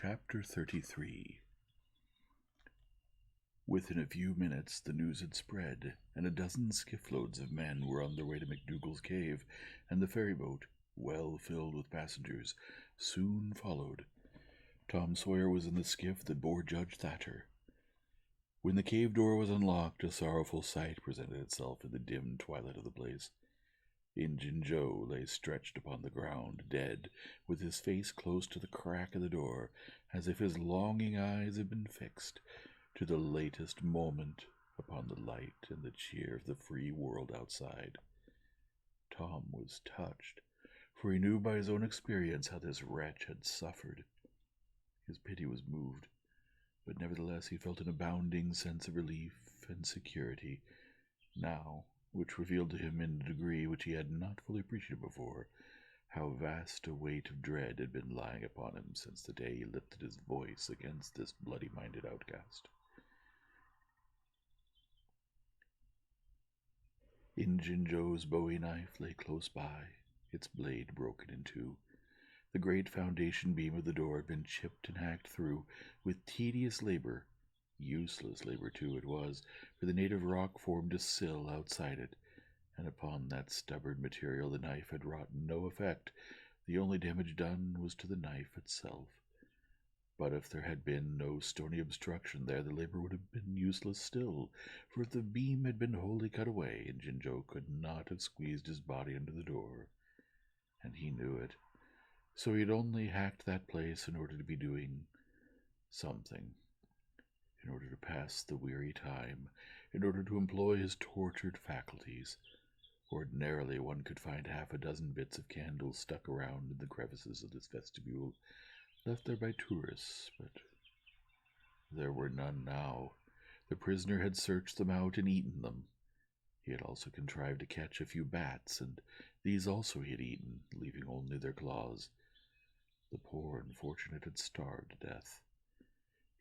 Chapter 33. Within a few minutes the news had spread, and a dozen skiff-loads of men were on their way to McDougal's cave, and the ferryboat, well filled with passengers, soon followed. Tom Sawyer was in the skiff that bore Judge Thatcher. When the cave door was unlocked, a sorrowful sight presented itself in the dim twilight of the place. Injun Joe lay stretched upon the ground, dead, with his face close to the crack of the door, as if his longing eyes had been fixed to the latest moment upon the light and the cheer of the free world outside. Tom was touched, for he knew by his own experience how this wretch had suffered. His pity was moved, but nevertheless he felt an abounding sense of relief and security now, which revealed to him in a degree which he had not fully appreciated before, how vast a weight of dread had been lying upon him since the day he lifted his voice against this bloody-minded outcast. Injun Joe's bowie knife lay close by, its blade broken in two. The great foundation beam of the door had been chipped and hacked through with tedious labor. Useless labor, too, it was, for the native rock formed a sill outside it, and upon that stubborn material the knife had wrought no effect. The only damage done was to the knife itself. But if there had been no stony obstruction there, the labor would have been useless still, for if the beam had been wholly cut away, Injun Joe could not have squeezed his body under the door, and he knew it. So he had only hacked that place in order to be doing something, in order to pass the weary time, in order to employ his tortured faculties. Ordinarily one could find half a dozen bits of candle stuck around in the crevices of this vestibule, left there by tourists, but there were none now. The prisoner had searched them out and eaten them. He had also contrived to catch a few bats, and these also he had eaten, leaving only their claws. The poor unfortunate had starved to death.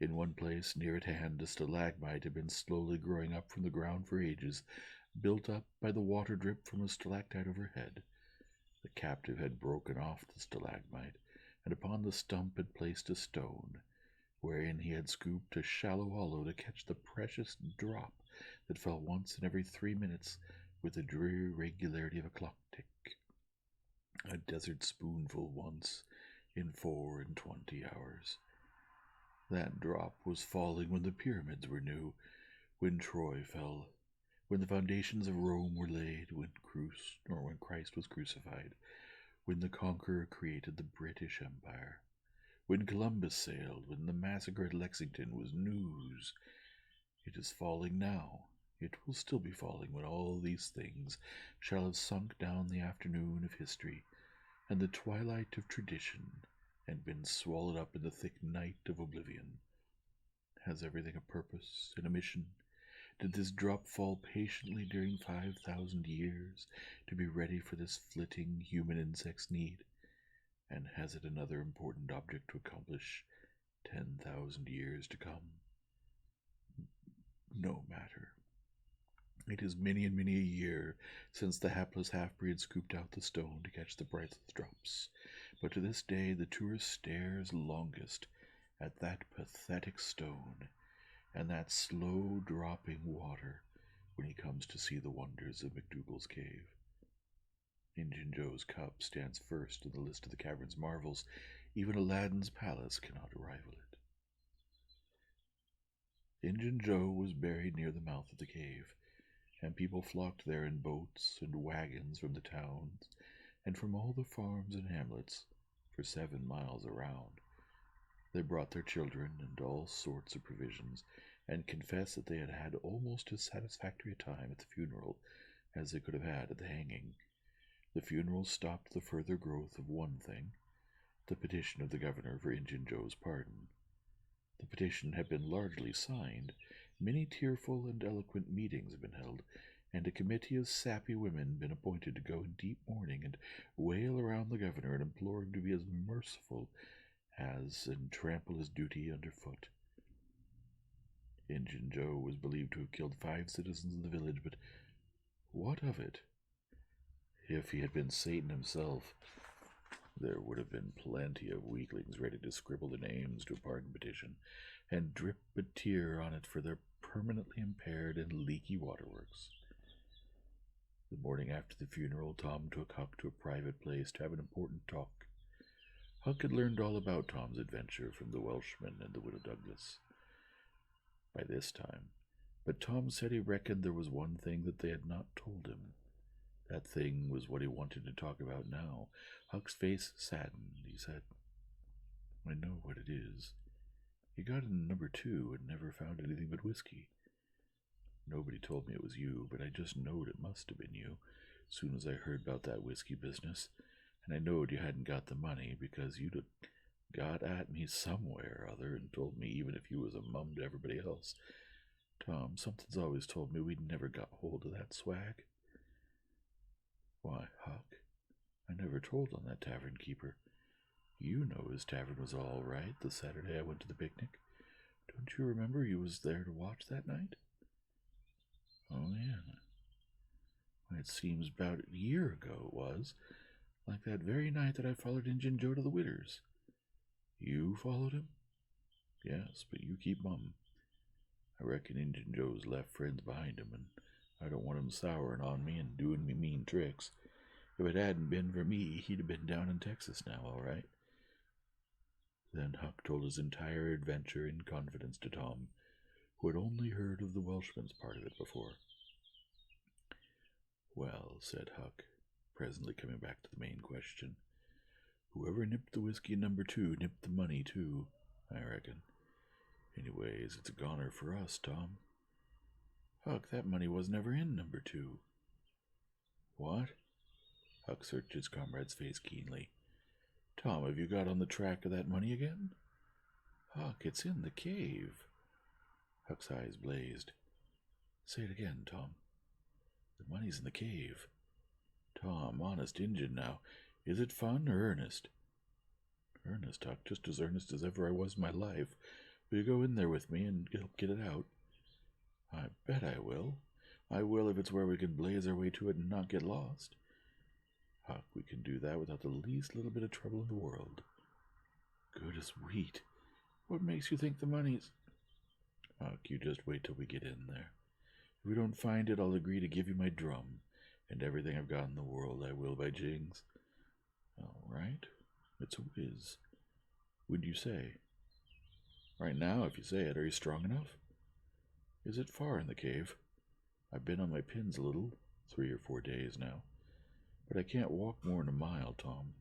In one place near at hand a stalagmite had been slowly growing up from the ground for ages, built up by the water drip from a stalactite overhead. The captive had broken off the stalagmite, and upon the stump had placed a stone, wherein he had scooped a shallow hollow to catch the precious drop that fell once in every 3 minutes with the dreary regularity of a clock-tick. A desert spoonful once in 24 hours. That drop was falling when the pyramids were new, when Troy fell, when the foundations of Rome were laid, when Christ was crucified, when the Conqueror created the British Empire, when Columbus sailed, when the massacre at Lexington was news. It is falling now. It will still be falling when all these things shall have sunk down the afternoon of history and the twilight of tradition, and been swallowed up in the thick night of oblivion. Has everything a purpose and a mission? Did this drop fall patiently during 5,000 years to be ready for this flitting human insect's need? And has it another important object to accomplish 10,000 years to come? No matter. It is many and many a year since the hapless half-breed scooped out the stone to catch the priceless drops, but to this day the tourist stares longest at that pathetic stone and that slow-dropping water when he comes to see the wonders of McDougal's cave. Injun Joe's cup stands first in the list of the cavern's marvels. Even Aladdin's palace cannot rival it. Injun Joe was buried near the mouth of the cave, and people flocked there in boats and wagons from the towns and from all the farms and hamlets for 7 miles around. They brought their children and all sorts of provisions, and confessed that they had had almost as satisfactory a time at the funeral as they could have had at the hanging. The funeral stopped the further growth of one thing, the petition of the governor for Injun Joe's pardon. The petition had been largely signed, many tearful and eloquent meetings had been held, and a committee of sappy women been appointed to go in deep mourning and wail around the governor and implore him to be as merciful as and trample his duty underfoot. Injun Joe was believed to have killed 5 citizens of the village, but what of it? If he had been Satan himself, There would have been plenty of weaklings ready to scribble their names to a pardon petition and drip a tear on it for their permanently impaired and leaky waterworks. The morning after the funeral, Tom took Huck to a private place to have an important talk. Huck had learned all about Tom's adventure from the Welshman and the Widow Douglas by this time, but Tom said he reckoned there was one thing that they had not told him. That thing was what he wanted to talk about now. Huck's face saddened. He said, "I know what it is. You got in number 2 and never found anything but whiskey. Nobody told me it was you, but I just knowed it must have been you, soon as I heard about that whiskey business, and I knowed you hadn't got the money, because you'd have got at me somewhere or other and told me even if you was a mum to everybody else. Tom, something's always told me we'd never got hold of that swag." "Why, Huck, I never told on that tavern keeper. You know his tavern was all right the Saturday I went to the picnic. Don't you remember you was there to watch that night?" "Oh, yeah. Why, it seems about a year ago it was, like that very night that I followed Injun Joe to the Widder's." "You followed him?" "Yes, but you keep mum. I reckon Injun Joe's left friends behind him, and I don't want him souring on me and doing me mean tricks. If it hadn't been for me, he'd have been down in Texas now, all right." Then Huck told his entire adventure in confidence to Tom, who had only heard of the Welshman's part of it before. "Well," said Huck, presently coming back to the main question, "whoever nipped the whiskey in number 2 nipped the money, too, I reckon. Anyways, it's a goner for us, Tom." "Huck, that money was never in number 2. "What?" Huck searched his comrade's face keenly. "Tom, have you got on the track of that money again?" "Huck, it's in the cave." Huck's eyes blazed. "Say it again, Tom." "The money's in the cave." "Tom, honest Injun now, is it fun or earnest?" "Earnest, Huck, just as earnest as ever I was in my life. Will you go in there with me and help get it out?" "I bet I will. I will if it's where we can blaze our way to it and not get lost." "Huck, we can do that without the least little bit of trouble in the world." "Good as wheat. What makes you think the money's—" "Huck, you just wait till we get in there. If we don't find it, I'll agree to give you my drum, and everything I've got in the world I will, by jings." "All right. It's a whiz. When do you say?" "Right now, if you say it. Are you strong enough?" "Is it far in the cave?" "I've been on my pins a little, 3 or 4 days now. But I can't walk more'n a mile, Tom.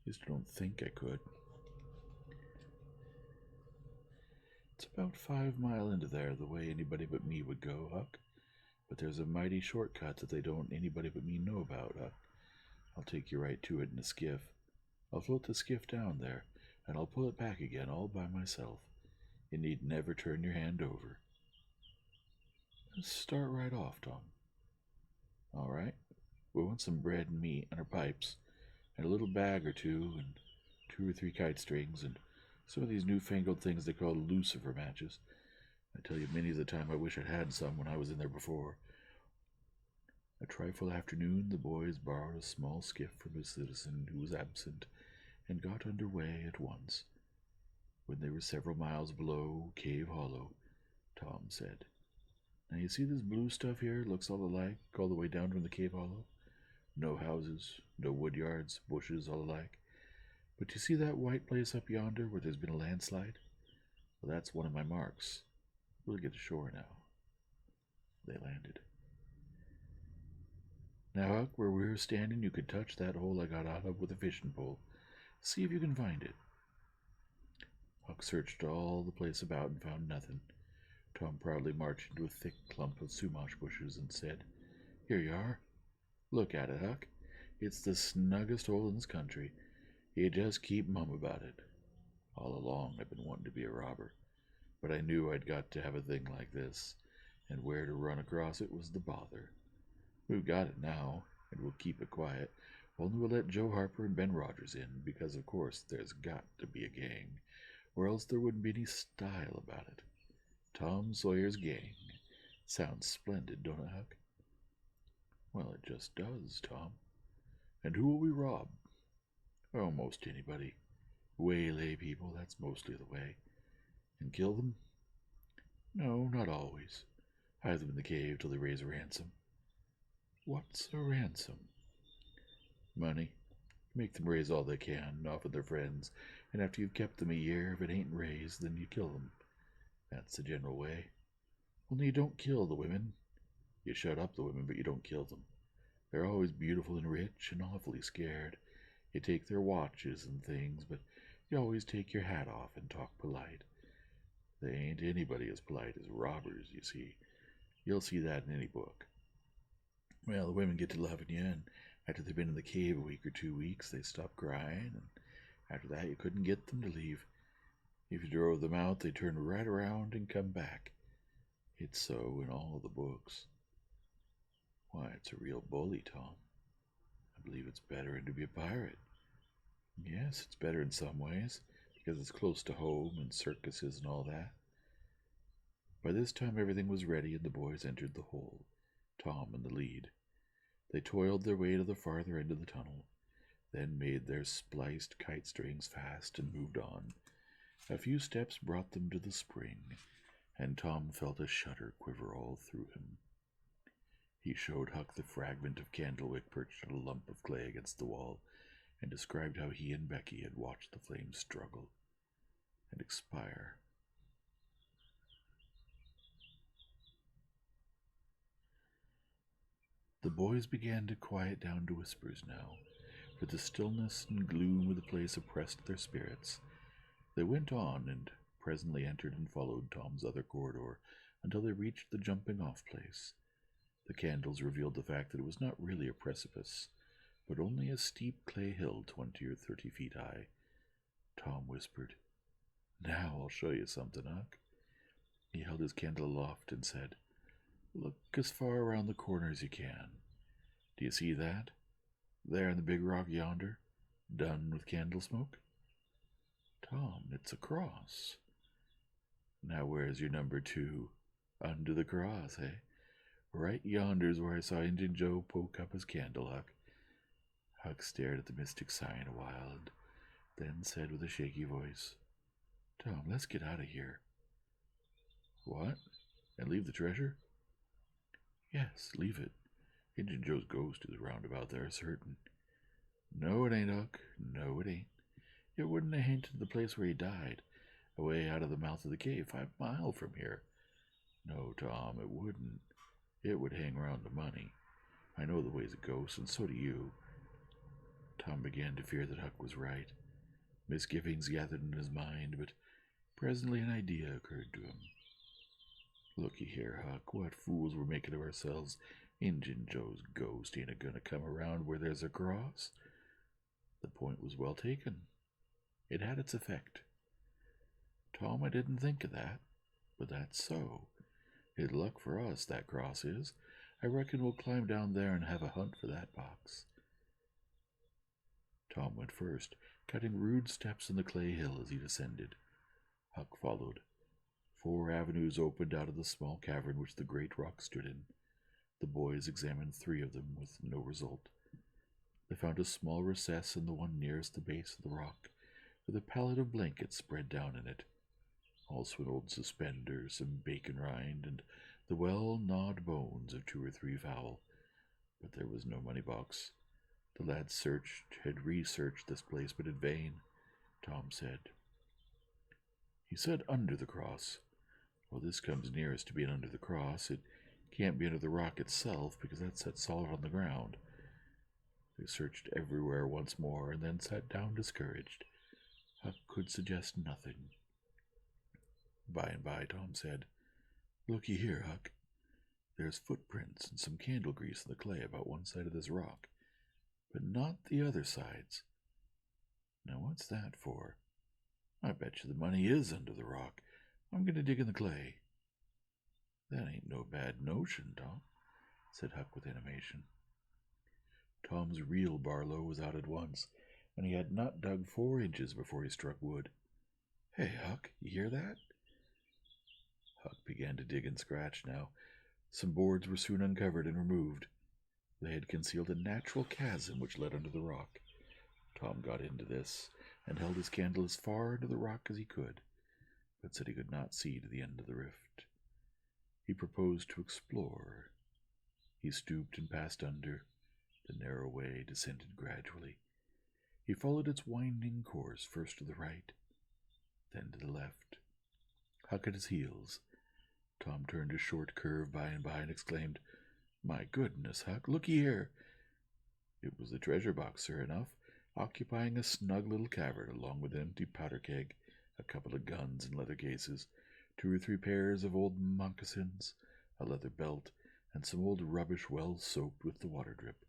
At least I don't think I could." "It's about 5 mile into there, the way anybody but me would go, Huck. But there's a mighty short cut that they don't anybody but me know about, Huck. I'll take you right to it in a skiff. I'll float the skiff down there, and I'll pull it back again all by myself. You need never turn your hand over." "Just start right off, Tom." "All right. We want some bread and meat and our pipes, and a little bag or two, and 2 or 3 kite strings, and some of these newfangled things they call lucifer matches. I tell you, many's the time I wish I'd had some when I was in there before." A trifle after noon, the boys borrowed a small skiff from a citizen who was absent, and got under way at once. When they were several miles below Cave Hollow, Tom said, "Now you see this blue stuff here? It looks all alike, all the way down from the cave hollow. No houses, no wood yards, bushes all alike. But you see that white place up yonder where there's been a landslide? Well, that's one of my marks. We'll get ashore now." They landed. "Now, Huck, where we're standing, you could touch that hole I got out of with a fishing pole. See if you can find it." Huck searched all the place about and found nothing. Tom proudly marched into a thick clump of sumac bushes and said, "Here you are. Look at it, Huck. It's the snuggest hole in this country. You just keep mum about it. All along I've been wanting to be a robber, but I knew I'd got to have a thing like this, and where to run across it was the bother. We've got it now, and we'll keep it quiet, only we'll let Joe Harper and Ben Rogers in, because of course there's got to be a gang, or else there wouldn't be any style about it. Tom Sawyer's Gang. Sounds splendid, don't it, Huck?" "Well, it just does, Tom. And who will we rob?" Oh, most anybody. Waylay people, that's mostly the way. And kill them? No, not always. Hide them in the cave till they raise a ransom. What's a ransom? Money. Make them raise all they can, often their friends, and after you've kept them a year, if it ain't raised, then you kill them. That's the general way. Only you don't kill the women. You shut up the women, but you don't kill them. They're always beautiful and rich and awfully scared. You take their watches and things, but you always take your hat off and talk polite. They ain't anybody as polite as robbers, you see. You'll see that in any book. Well, the women get to loving you, and after they've been in the cave a week or 2 weeks, they stop crying, and after that you couldn't get them to leave. If you drove them out, they turn right around and come back. It's so in all the books. Why, it's a real bully, Tom. I believe it's better to be a pirate. Yes, it's better in some ways, because it's close to home and circuses and all that. By this time everything was ready, and the boys entered the hole, Tom in the lead. They toiled their way to the farther end of the tunnel, then made their spliced kite strings fast and moved on. A few steps brought them to the spring, and Tom felt a shudder quiver all through him. He showed Huck the fragment of candlewick perched on a lump of clay against the wall, and described how he and Becky had watched the flames struggle and expire. The boys began to quiet down to whispers now, for the stillness and gloom of the place oppressed their spirits. They went on, and presently entered and followed Tom's other corridor until they reached the jumping-off place. The candles revealed the fact that it was not really a precipice, but only a steep clay hill 20 or 30 feet high. Tom whispered, "Now I'll show you something, Huck." He held his candle aloft and said, "Look as far around the corner as you can. Do you see that? There in the big rock yonder, done with candle smoke? Tom, it's a cross. Now where's your number 2? Under the cross, eh? Right yonder's where I saw Injun Joe poke up his candle, Huck." Huck stared at the mystic sign a while, and then said with a shaky voice, "Tom, let's get out of here." "What? And leave the treasure?" "Yes, leave it. Injun Joe's ghost is round about there, certain." "No, it ain't, Huck. No, it ain't. It wouldn't have hinted the place where he died, away out of the mouth of the cave, 5 mile from here. No, Tom, it wouldn't. It would hang round the money. I know the ways of ghosts, and so do you." Tom began to fear that Huck was right. Misgivings gathered in his mind, but presently an idea occurred to him. "Looky here, Huck, what fools we're making of ourselves. Injun Joe's ghost ain't a-going to come around where there's a cross." The point was well taken. It had its effect. "Tom, I didn't think of that, but that's so. It's luck for us, that cross is. I reckon we'll climb down there and have a hunt for that box." Tom went first, cutting rude steps in the clay hill as he descended. Huck followed. 4 avenues opened out of the small cavern which the great rock stood in. The boys examined 3 of them with no result. They found a small recess in the one nearest the base of the rock, with a pallet of blankets spread down in it. Also an old suspender, some bacon rind, and the well-gnawed bones of 2 or 3 fowl. But there was no money box. The lads had researched this place, but in vain, Tom said. He said under the cross. Well, this comes nearest to being under the cross. It can't be under the rock itself, because that's set solid on the ground. They searched everywhere once more, and then sat down discouraged. Huck could suggest nothing. By and by, Tom said, "Looky here, Huck. There's footprints and some candle grease in the clay about one side of this rock, but not the other sides. Now what's that for? I bet you the money is under the rock. I'm going to dig in the clay." "That ain't no bad notion, Tom," said Huck with animation. Tom's real Barlow was out at once, and he had not dug 4 inches before he struck wood. "Hey, Huck, you hear that?" Huck began to dig and scratch now. Some boards were soon uncovered and removed. They had concealed a natural chasm which led under the rock. Tom got into this and held his candle as far into the rock as he could, but said he could not see to the end of the rift. He proposed to explore. He stooped and passed under. The narrow way descended gradually. He followed its winding course, first to the right, then to the left. Huck at his heels, Tom turned a short curve by and exclaimed, "My goodness, Huck, looky here!" It was the treasure box, sure enough, occupying a snug little cavern, along with an empty powder keg, a couple of guns in leather cases, 2 or 3 pairs of old moccasins, a leather belt, and some old rubbish well soaked with the water drip.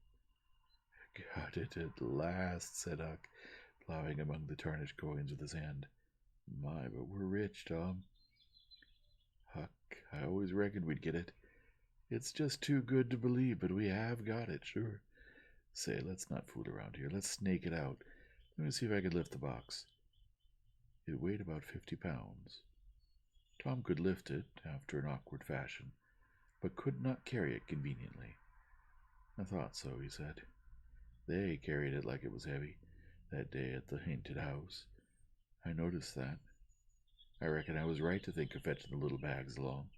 "Got it at last," said Huck, plowing among the tarnished coins with his hand. "My, but we're rich, Tom." "Huck, I always reckoned we'd get it. It's just too good to believe, but we have got it, sure. Say, let's not fool around here. Let's snake it out. Let me see if I can lift the box." It weighed about 50 pounds. Tom could lift it, after an awkward fashion, but could not carry it conveniently. "I thought so," he said. "They carried it like it was heavy, that day at the haunted house. I noticed that. I reckon I was right to think of fetching the little bags along."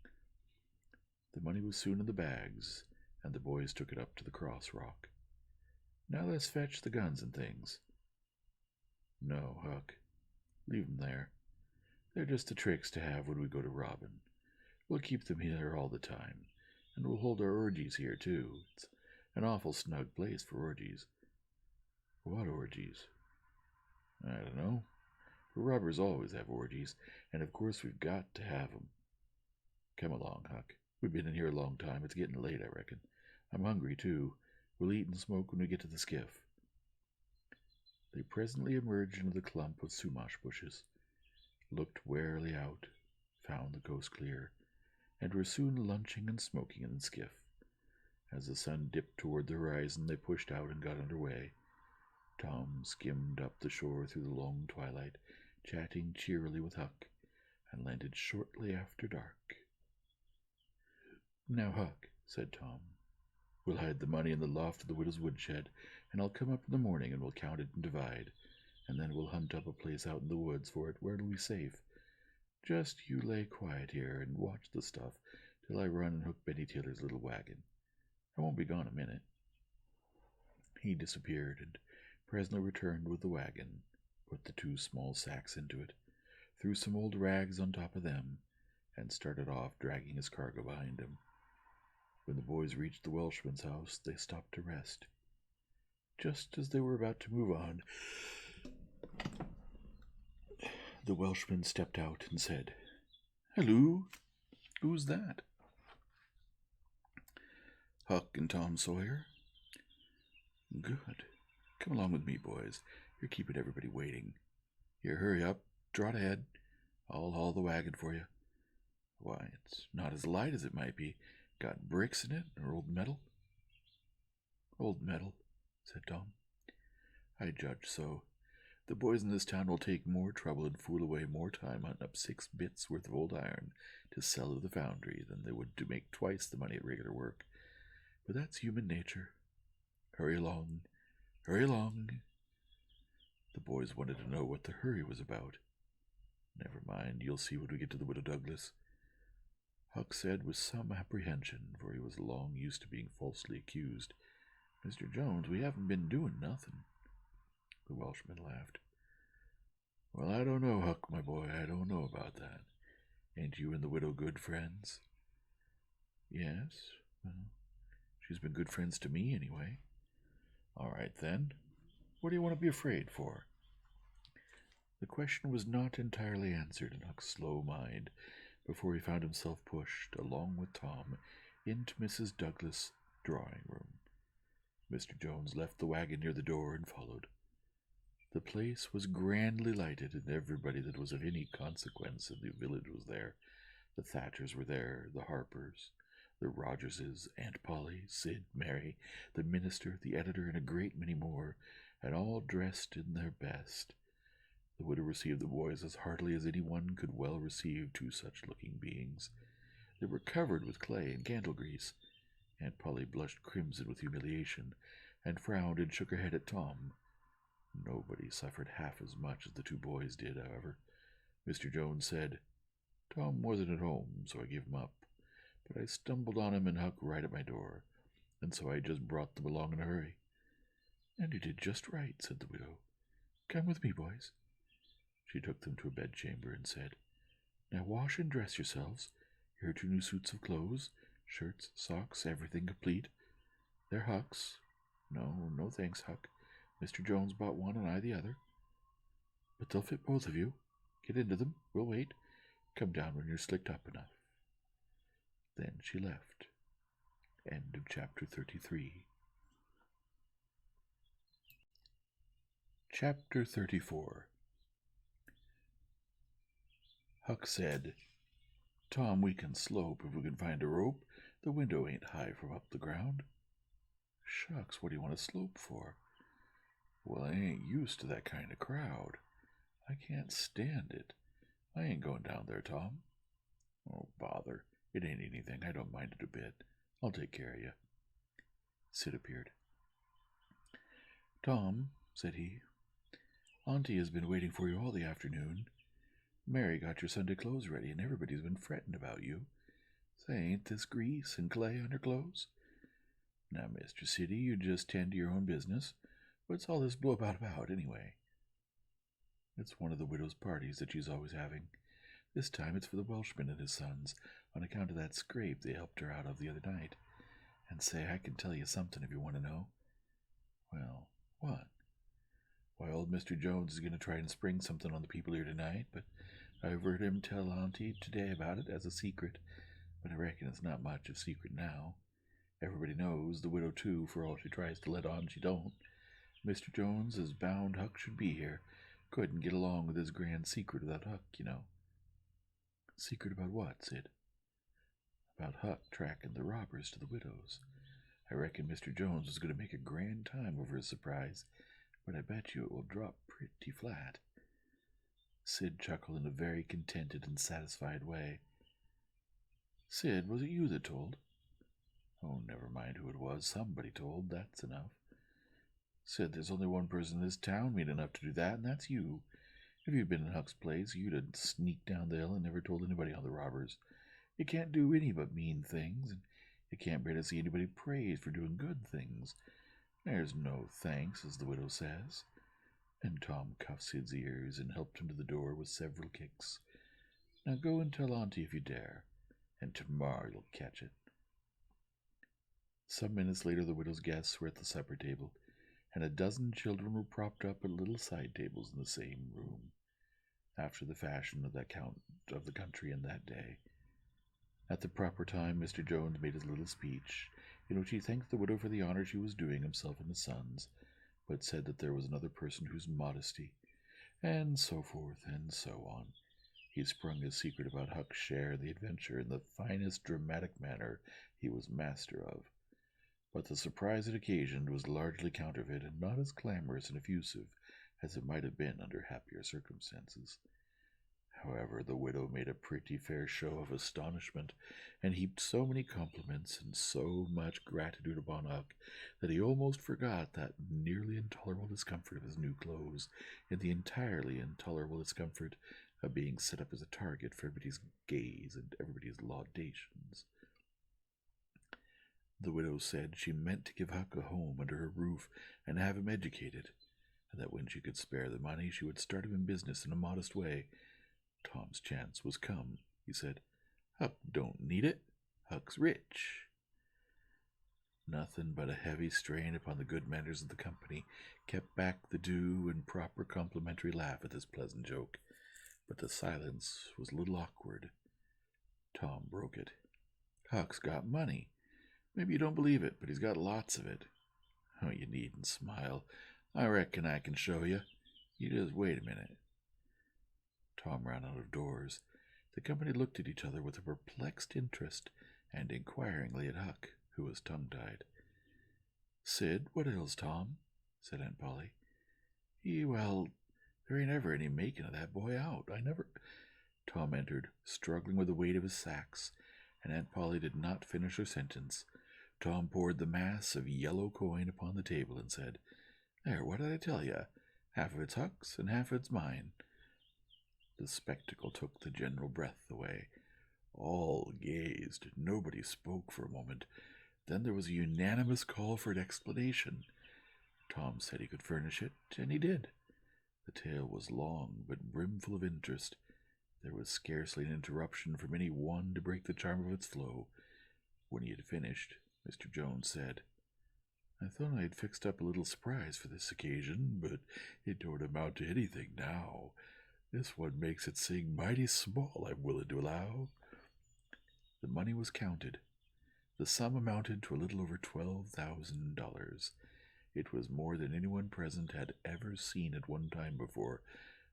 The money was soon in the bags, and the boys took it up to the cross rock. "Now let's fetch the guns and things." "No, Huck. Leave 'em there. They're just the tricks to have when we go to robbing. We'll keep them here all the time, and we'll hold our orgies here, too. It's an awful snug place for orgies." "What orgies?" "I don't know. Robbers always have orgies, and of course we've got to have 'em. Come along, Huck. We've been in here a long time. It's getting late, I reckon. I'm hungry, too. We'll eat and smoke when we get to the skiff." They presently emerged into the clump of sumac bushes, looked warily out, found the coast clear, and were soon lunching and smoking in the skiff. As the sun dipped toward the horizon, they pushed out and got under way. Tom skimmed up the shore through the long twilight, chatting cheerily with Huck, and landed shortly after dark. "Now, Huck," said Tom, "we'll hide the money in the loft of the widow's woodshed, and I'll come up in the morning and we'll count it and divide, and then we'll hunt up a place out in the woods for it where it'll be safe. Just you lay quiet here and watch the stuff till I run and hook Benny Taylor's little wagon. I won't be gone a minute." He disappeared, and presently returned with the wagon, put the 2 small sacks into it, threw some old rags on top of them, and started off, dragging his cargo behind him. When the boys reached the Welshman's house, they stopped to rest. Just as they were about to move on, the Welshman stepped out and said, "Hello, who's that?" "Huck and Tom Sawyer." "Good. Come along with me, boys. You're keeping everybody waiting. Here, hurry up. Trot ahead. I'll haul the wagon for you. Why, it's not as light as it might be. Got bricks in it, or old metal?" "Old metal," said Tom. "I judge so. The boys in this town will take more trouble and fool away more time hunting up 6 bits worth of old iron to sell to the foundry than they would to make twice the money at regular work. But that's human nature. Hurry along, hurry along." The boys wanted to know what the hurry was about. "Never mind, you'll see when we get to the Widow Douglas," Huck said with some apprehension, for he was long used to being falsely accused. "Mr. Jones, we haven't been doing nothing." The Welshman laughed. "Well, I don't know, Huck, my boy, I don't know about that. Ain't you and the widow good friends?" "Yes. Well, she's been good friends to me, anyway." "All right, then. What do you want to be afraid for?" The question was not entirely answered in Huck's slow mind before he found himself pushed, along with Tom, into Mrs. Douglas' drawing-room. Mr. Jones left the wagon near the door and followed. The place was grandly lighted, and everybody that was of any consequence in the village was there. The Thatchers were there, the Harpers, the Rogerses, Aunt Polly, Sid, Mary, the minister, the editor, and a great many more, and all dressed in their best. The widow received the boys as heartily as anyone could well receive 2 such-looking beings. They were covered with clay and candle grease. Aunt Polly blushed crimson with humiliation, and frowned and shook her head at Tom. Nobody suffered half as much as the two boys did, however. Mr. Jones said, "Tom wasn't at home, so I gave him up. But I stumbled on him and Huck right at my door, and so I just brought them along in a hurry." "And you did just right," said the widow. "Come with me, boys." She took them to a bedchamber and said, "Now wash and dress yourselves. Here are 2 new suits of clothes, shirts, socks, everything complete. They're Huck's. No thanks, Huck. Mr. Jones bought one and I the other. But they'll fit both of you. Get into them. We'll wait. Come down when you're slicked up enough." Then she left. End of chapter 33. Chapter 34. Huck said, "Tom, we can slope if we can find a rope. The window ain't high from up the ground." "Shucks, what do you want to slope for?" "Well, I ain't used to that kind of crowd. I can't stand it. I ain't going down there, Tom." "Oh, bother. It ain't anything. I don't mind it a bit. I'll take care of you." Sid appeared. "Tom," said he, "Auntie has been waiting for you all the afternoon. Mary got your Sunday clothes ready, and everybody's been fretting about you. Say, ain't this grease and clay on your clothes? Now, Mr. Siddy, you just tend to your own business. What's all this blow-about about, anyway?" "It's one of the widow's parties that she's always having. This time it's for the Welshman and his sons, on account of that scrape they helped her out of the other night. And say, I can tell you something if you want to know." "Well, what?" "Why, old Mr. Jones is going to try and spring something on the people here tonight, but I've heard him tell Auntie today about it as a secret, but I reckon it's not much of a secret now. Everybody knows, the widow too, for all she tries to let on she don't. Mr. Jones is bound Huck should be here. Couldn't get along with his grand secret without Huck, you know." "Secret about what, Sid?" "About Huck tracking the robbers to the widow's. I reckon Mr. Jones is going to make a grand time over his surprise, but I bet you it will drop pretty flat." Sid chuckled in a very contented and satisfied way. "Sid, was it you that told?" "Oh, never mind who it was. Somebody told. That's enough." "Sid, there's only one person in this town mean enough to do that, and that's you. If you'd been in Huck's place, you'd have sneaked down the hill and never told anybody on the robbers. You can't do any but mean things, and you can't bear to see anybody praised for doing good things. There's no thanks, as the widow says." And Tom cuffed Sid's ears and helped him to the door with several kicks. "Now go and tell Auntie if you dare, and tomorrow you'll catch it." Some minutes later the widow's guests were at the supper table, and a dozen children were propped up at little side tables in the same room, after the fashion of the country in that day. At the proper time Mr. Jones made his little speech, in which he thanked the widow for the honor she was doing himself and his sons, but said that there was another person whose modesty, and so forth and so on. He sprung his secret about Huck's share in the adventure in the finest dramatic manner he was master of. But the surprise it occasioned was largely counterfeit and not as clamorous and effusive as it might have been under happier circumstances. However, the widow made a pretty fair show of astonishment, and heaped so many compliments and so much gratitude upon Huck that he almost forgot that nearly intolerable discomfort of his new clothes in the entirely intolerable discomfort of being set up as a target for everybody's gaze and everybody's laudations. The widow said she meant to give Huck a home under her roof and have him educated, and that when she could spare the money she would start him in business in a modest way. Tom's chance was come, he said. Huck don't need it. Huck's rich. Nothing but a heavy strain upon the good manners of the company kept back the due and proper complimentary laugh at this pleasant joke, but the silence was a little awkward. Tom broke it. "Huck's got money. Maybe you don't believe it, but he's got lots of it. Oh, you needn't smile. I reckon I can show you. You just wait a minute." Tom ran out of doors. The company looked at each other with a perplexed interest and inquiringly at Huck, who was tongue-tied. "Sid, what ails Tom?" said Aunt Polly. Well, there ain't ever any making of that boy out. I never—" Tom entered, struggling with the weight of his sacks, and Aunt Polly did not finish her sentence. Tom poured the mass of yellow coin upon the table and said, "There, what did I tell you? Half of it's Huck's and half of it's mine. The spectacle took the general breath away. All gazed. Nobody spoke for a moment. Then there was a unanimous call for an explanation. Tom said he could furnish it, and he did. The tale was long, but brimful of interest. There was scarcely an interruption from any one to break the charm of its flow. When he had finished, Mr. Jones said, "I thought I had fixed up a little surprise for this occasion, but it don't amount to anything now. This one makes it sing mighty small, I'm willing to allow." The money was counted. The sum amounted to a little over $12,000. It was more than anyone present had ever seen at one time before,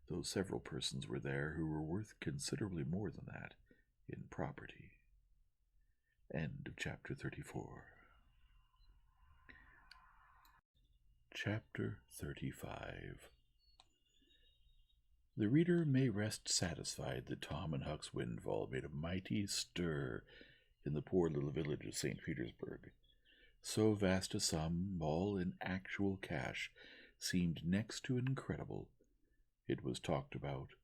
though several persons were there who were worth considerably more than that in property. End of chapter 34. Chapter 35. The reader may rest satisfied that Tom and Huck's windfall made a mighty stir in the poor little village of St. Petersburg. So vast a sum, all in actual cash, seemed next to incredible. It was talked about,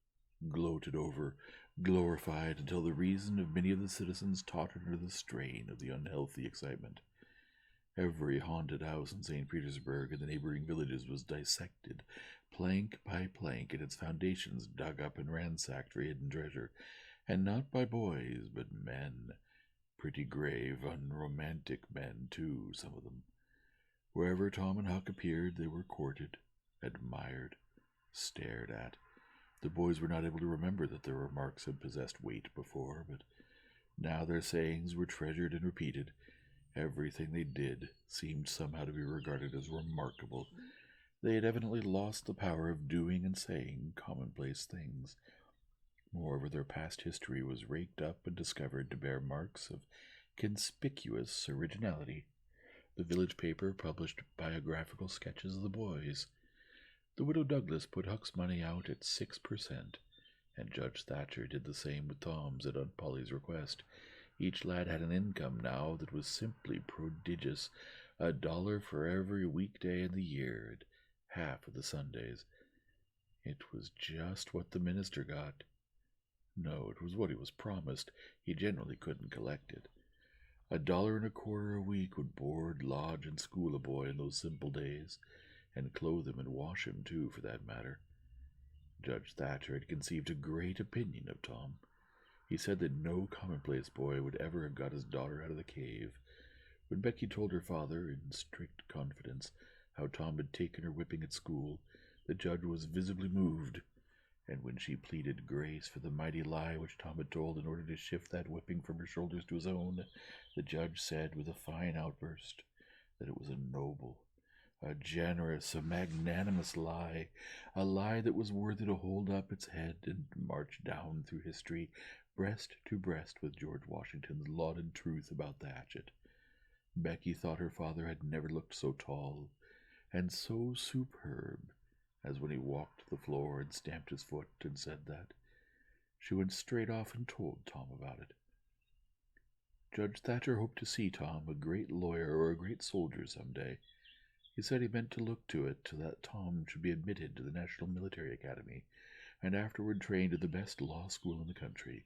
gloated over, glorified, until the reason of many of the citizens tottered under the strain of the unhealthy excitement. Every haunted house in St. Petersburg and the neighboring villages was dissected, plank by plank, and its foundations dug up and ransacked for hidden treasure, and not by boys, but men. Pretty grave, unromantic men, too, some of them. Wherever Tom and Huck appeared, they were courted, admired, stared at. The boys were not able to remember that their remarks had possessed weight before, but now their sayings were treasured and repeated. Everything they did seemed somehow to be regarded as remarkable. They had evidently lost the power of doing and saying commonplace things. Moreover, their past history was raked up and discovered to bear marks of conspicuous originality. The village paper published biographical sketches of the boys. The widow Douglas put Huck's money out at 6%, and Judge Thatcher did the same with Tom's at Aunt Polly's request. Each lad had an income now that was simply prodigious, $1 for every weekday in the year, and half of the Sundays. It was just what the minister got. No, it was what he was promised. He generally couldn't collect it. $1.25 a week would board, lodge, and school a boy in those simple days, and clothe him and wash him, too, for that matter. Judge Thatcher had conceived a great opinion of Tom. He said that no commonplace boy would ever have got his daughter out of the cave. When Becky told her father, in strict confidence, how Tom had taken her whipping at school, the judge was visibly moved, and when she pleaded grace for the mighty lie which Tom had told in order to shift that whipping from her shoulders to his own, the judge said with a fine outburst that it was a noble, a generous, a magnanimous lie, a lie that was worthy to hold up its head and march down through history, breast to breast with George Washington's lauded truth about the hatchet. Becky thought her father had never looked so tall and so superb as when he walked the floor and stamped his foot and said that. She went straight off and told Tom about it. Judge Thatcher hoped to see Tom a great lawyer or a great soldier some day. He said he meant to look to it that Tom should be admitted to the National Military Academy, and afterward trained at the best law school in the country,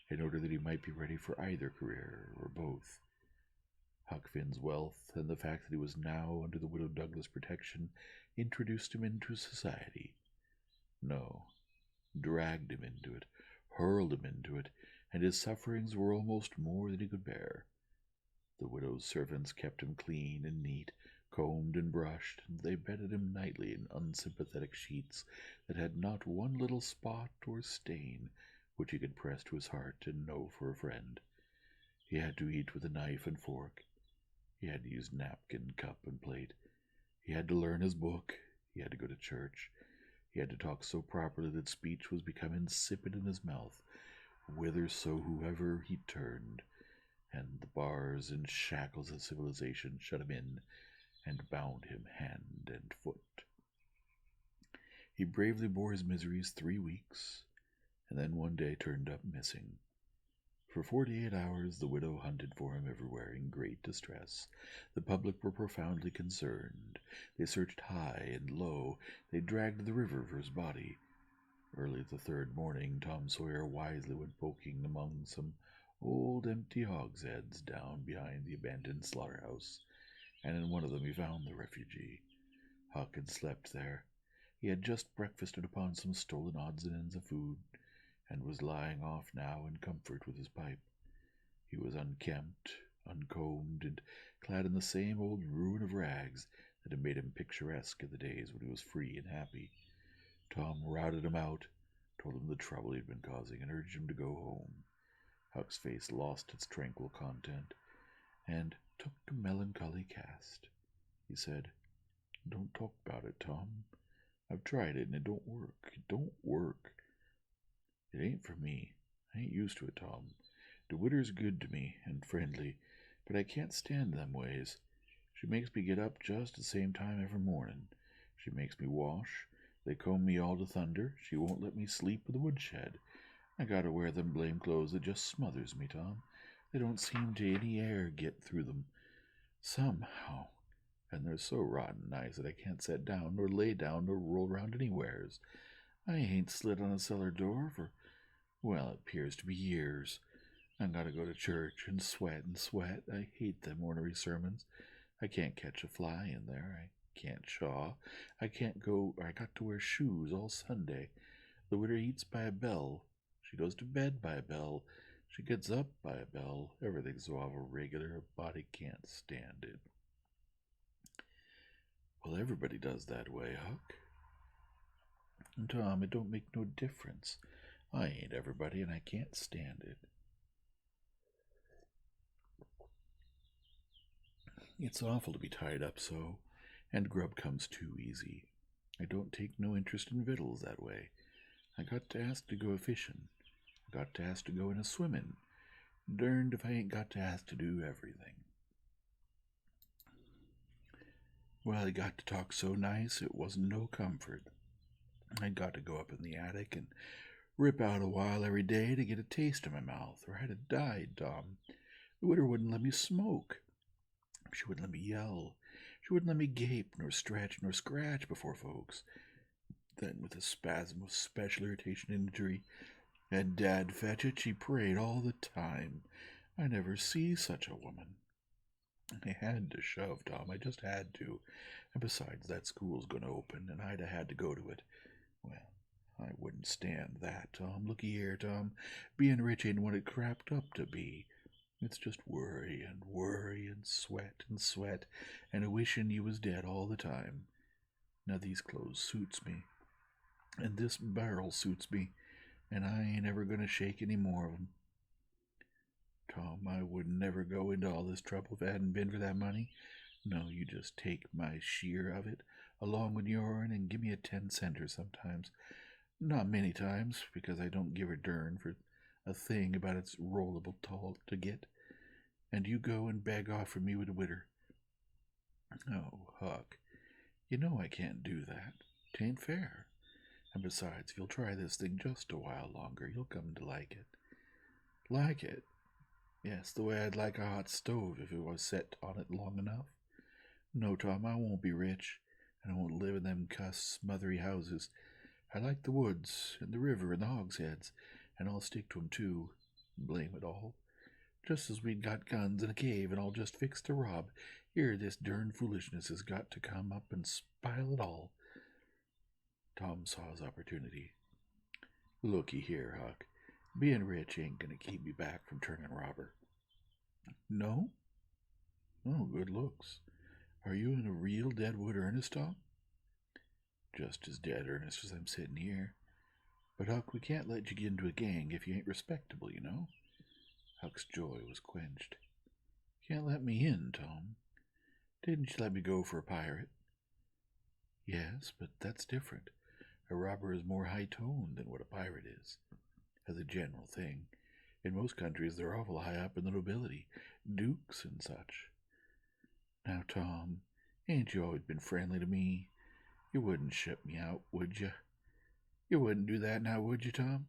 in order that he might be ready for either career, or both. Huck Finn's wealth, and the fact that he was now under the widow Douglas' protection, introduced him into society. No, dragged him into it, hurled him into it, and his sufferings were almost more than he could bear. The widow's servants kept him clean and neat, combed and brushed, and they bedded him nightly in unsympathetic sheets that had not one little spot or stain which he could press to his heart and know for a friend. He had to eat with a knife and fork. He had to use napkin, cup, and plate. He had to learn his book. He had to go to church. He had to talk so properly that speech was become insipid in his mouth, whithersoever he turned, and the bars and shackles of civilization shut him in and bound him hand and foot. He bravely bore his miseries 3 weeks, and then one day turned up missing. For 48 hours the widow hunted for him everywhere in great distress. The public were profoundly concerned. They searched high and low. They dragged the river for his body. Early the third morning Tom Sawyer wisely went poking among some old empty hogsheads down behind the abandoned slaughterhouse, and in one of them he found the refugee. Huck had slept there. He had just breakfasted upon some stolen odds and ends of food, and was lying off now in comfort with his pipe. He was unkempt, uncombed, and clad in the same old ruin of rags that had made him picturesque in the days when he was free and happy. Tom routed him out, told him the trouble he had been causing, and urged him to go home. Huck's face lost its tranquil content, and took a melancholy cast. He said, "Don't talk about it, Tom. I've tried it, and it don't work. It don't work. It ain't for me. I ain't used to it, Tom. The widder's good to me and friendly, but I can't stand them ways. She makes me get up just the same time every morning. She makes me wash. They comb me all to thunder. She won't let me sleep in the woodshed. I gotta wear them blame clothes that just smothers me, Tom. They don't seem to any air get through them, somehow. And they're so rotten nice that I can't set down, nor lay down, nor roll round anywheres. I ain't slid on a cellar door for, well, it appears to be years. I gotta go to church and sweat and sweat. I hate them ornery sermons. I can't catch a fly in there. I can't chaw. I can't go. I got to wear shoes all Sunday. The widder eats by a bell. She goes to bed by a bell. She gets up by a bell. Everything's so awful regular, a body can't stand it." "Well, everybody does that way, Huck." "Tom, it don't make no difference. I ain't everybody, and I can't stand it. It's awful to be tied up so, and grub comes too easy. I don't take no interest in victuals that way. I got to ask to go a fishin'. I got to ask to go in a swimmin'. Derned if I ain't got to ask to do everything." Well, he got to talk so nice it wasn't no comfort. I'd got to go up in the attic and rip out a while every day to get a taste in my mouth, or I'd have died, Tom. The widder wouldn't let me smoke. She wouldn't let me yell. She wouldn't let me gape, nor stretch, nor scratch before folks. Then, with a spasm of special irritation and injury, and Dad fetch it, she prayed all the time. I never see such a woman. I had to shove, Tom. I just had to. And besides, that school's going to open, and I'd have had to go to it. Well, I wouldn't stand that, Tom. Looky here, Tom. Being rich ain't what it crapped up to be. It's just worry and sweat, and a wishing you was dead all the time. Now these clothes suits me, and this barrel suits me, and I ain't ever going to shake any more of 'em. Tom, I would never go into all this trouble if it hadn't been for that money. No, you just take my share of it along with yourn and give me a 10-center sometimes. Not many times, because I don't give a dern for a thing about its rollable tall to get. And you go and beg off from me with a widder. Oh, Huck, you know I can't do that. 'Tain't fair. And besides, if you'll try this thing just a while longer, you'll come to like it. Like it? Yes, the way I'd like a hot stove if it was set on it long enough. No, Tom, I won't be rich, and I won't live in them cuss smothery houses. I like the woods, and the river, and the hogsheads, and I'll stick to 'em too. Blame it all. Just as we'd got guns in a cave and all just fixed to rob, here this dern foolishness has got to come up and spile it all. Tom saw his opportunity. Looky here, Huck. Being rich ain't going to keep me back from turning robber. No? Oh, good looks. Are you in a real deadwood earnest, Tom? Just as dead earnest as I'm sitting here. But, Huck, we can't let you get into a gang if you ain't respectable, you know. Huck's joy was quenched. Can't let me in, Tom. Didn't you let me go for a pirate? Yes, but that's different. A robber is more high-toned than what a pirate is. As a general thing, in most countries they're awful high up in the nobility, dukes and such. Now, Tom, ain't you always been friendly to me? You wouldn't shut me out, would you? You wouldn't do that now, would you, Tom?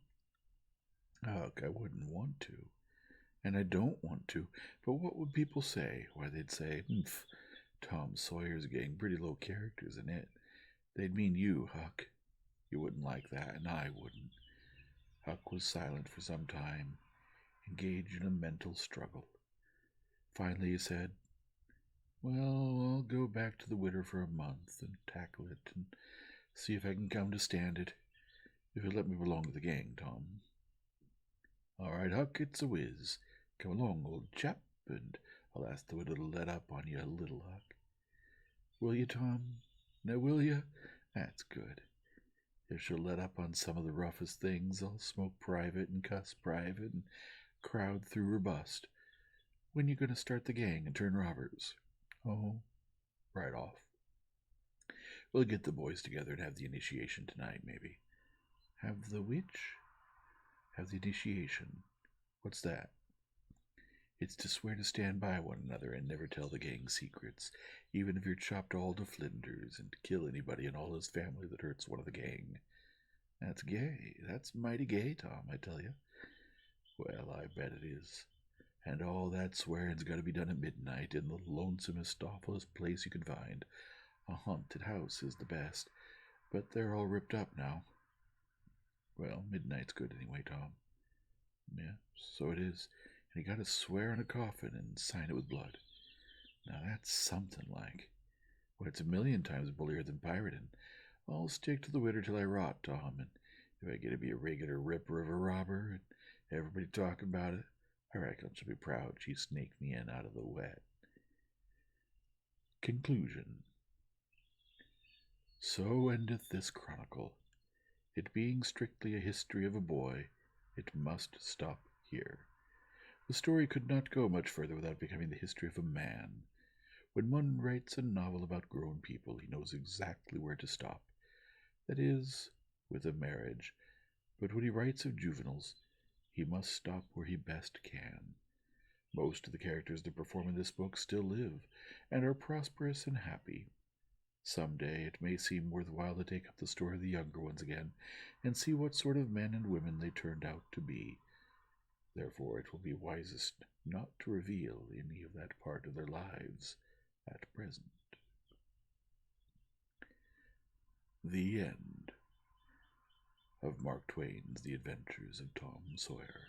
Huck, I wouldn't want to. And I don't want to, but what would people say? Why, they'd say, "Humph, Tom Sawyer's getting pretty low characters in it." They'd mean you, Huck. You wouldn't like that, and I wouldn't. Huck was silent for some time, engaged in a mental struggle. Finally he said, "Well, I'll go back to the Widder for a month and tackle it and see if I can come to stand it, if you'll let me belong to the gang, Tom." "All right, Huck, it's a whiz. Come along, old chap, and I'll ask the Widder to let up on you a little, Huck." "Will you, Tom? Now, will you? That's good. If she'll let up on some of the roughest things, I'll smoke private and cuss private and crowd through her bust. When you going to start the gang and turn robbers?" "Oh, right off. We'll get the boys together and have the initiation tonight, maybe." "Have the which?" "Have the initiation." "What's that?" "It's to swear to stand by one another and never tell the gang secrets, even if you're chopped all to flinders, and to kill anybody in all his family that hurts one of the gang." "That's gay. That's mighty gay, Tom, I tell you." "Well, I bet it is. And all that swearing's got to be done at midnight in the lonesomest, awfulest place you can find. A haunted house is the best, but they're all ripped up now." "Well, midnight's good anyway, Tom." "Yeah, so it is. And you got to swear on a coffin and sign it with blood. Now that's something like. Well, it's a million times bullier than pirating. I'll stick to the Widder till I rot, Tom, and if I get to be a regular ripper of a robber and everybody talking about it, I reckon she'll be proud she snaked me in out of the wet." Conclusion. So endeth this chronicle. It being strictly a history of a boy, it must stop here. The story could not go much further without becoming the history of a man. When one writes a novel about grown people, he knows exactly where to stop. That is, with a marriage. But when he writes of juveniles, he must stop where he best can. Most of the characters that perform in this book still live, and are prosperous and happy. Some day it may seem worthwhile to take up the story of the younger ones again, and see what sort of men and women they turned out to be. Therefore it will be wisest not to reveal any of that part of their lives at present. The end of Mark Twain's The Adventures of Tom Sawyer.